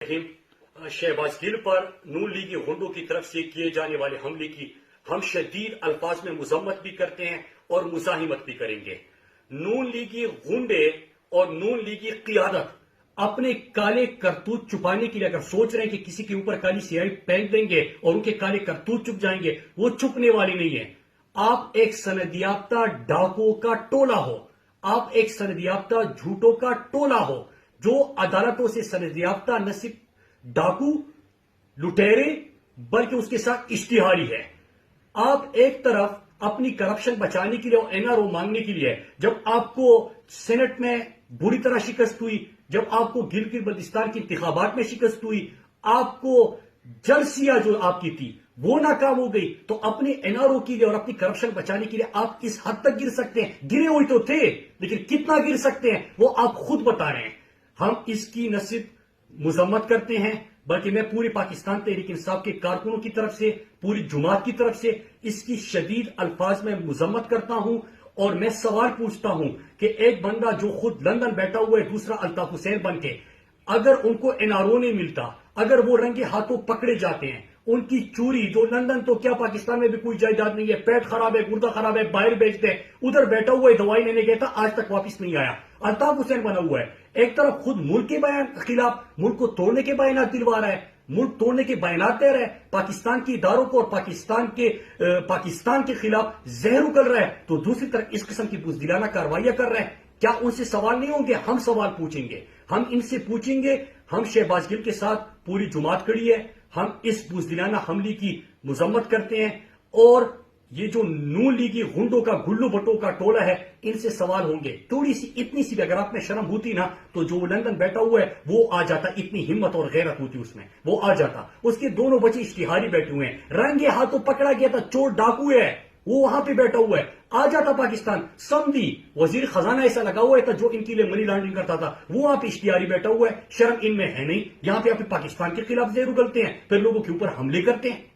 शहबाज गिल पर नून लीगी गुंडों की तरफ से किए जाने वाले हमले की हम शदीद अल्फाज में मजम्मत भी करते हैं और मुजाहिमत भी करेंगे। नून लीगी गुंडे और नून लीगी क़ियादत अपने काले करतूत छुपाने के लिए अगर सोच रहे हैं कि किसी के ऊपर काली स्याही फेंक देंगे और उनके काले करतूत छुप जाएंगे, वो छुपने वाली नहीं है। आप एक सनदियाफ्ता डाकुओं का टोला हो, आप एक सनदियाफ्ता झूठों का टोला हो, जो अदालतों से सनदियाफ्ता न सिर्फ डाकू लुटेरे बल्कि उसके साथ इश्तिहारी है। आप एक तरफ अपनी करप्शन बचाने के लिए और एनआरओ मांगने के लिए, जब आपको सेनेट में बुरी तरह शिकस्त हुई, जब आपको गिलगित बल्तिस्तान के इंतखाबात में शिकस्त हुई, आपको जलसिया जो आपकी थी वो नाकाम हो गई, तो अपने एनआरओ के लिए और अपनी करप्शन बचाने के लिए आप इस हद तक गिर सकते हैं। गिरे हुए तो थे, लेकिन कितना गिर सकते हैं वो आप खुद बता रहे हैं। हम इसकी न सिर्फ मजम्मत करते हैं बल्कि मैं पूरी पाकिस्तान तहरीक इंसाफ के कारकुनों की तरफ से, पूरी जुमात की तरफ से इसकी शदीद अल्फाज में मजम्मत करता हूं। और मैं सवाल पूछता हूं कि एक बंदा जो खुद लंदन बैठा हुआ है, दूसरा अल्ताफ हुसैन बन के, अगर उनको एनआरओ नहीं मिलता, अगर वो रंगे हाथों पकड़े जाते हैं, उनकी चोरी जो लंदन तो क्या पाकिस्तान में भी कोई जायदाद नहीं है, पेट खराब है, गुर्दा खराब है, बाहर बेचते हैं, उधर बैठा हुआ है, दवाई लेने गया था, आज तक वापस नहीं आया, अल्ताफ हुसैन बना हुआ है। एक तरफ खुद मुल्क के बयान खिलाफ, मुल्क को तोड़ने के बयान दिलवा रहा है, मुल्क तोड़ने के बयान दे रहा है, पाकिस्तान के इदारों को और पाकिस्तान के खिलाफ जहर उगल रहा है, तो दूसरी तरफ इस किस्म की बुज़दिलाना कार्रवाइयां कर रहे हैं। क्या उनसे सवाल नहीं होंगे? हम सवाल पूछेंगे, हम इनसे पूछेंगे। हम शहबाज गिल के साथ पूरी जुमात खड़ी है, हम इस बुज़दिलाना हमले की मजम्मत करते हैं। और ये जो नून लीगी गुंडों का गुल्लू भट्टों का टोला है, इनसे सवाल होंगे। थोड़ी सी इतनी सी अगर आप में शर्म होती ना, तो जो लंदन बैठा हुआ है वो आ जाता, इतनी हिम्मत और गैरत होती उसमें, वो आ जाता। उसके दोनों बच्चे इश्तिहारी बैठे हुए हैं, रंगे हाथों पकड़ा गया था, चोर डाकू है, वो वहां पे बैठा हुआ है, आ जाता पाकिस्तान। समधी वजीर खजाना ऐसा लगा हुआ था जो इनके लिए मनी लॉन्ड्रिंग करता था, वो वहां पे इश्तिहारी बैठा हुआ है। शर्म इनमें है नहीं? यहां पे आप पाकिस्तान के खिलाफ जहर उगलते हैं, फिर लोगों के ऊपर हमले करते हैं।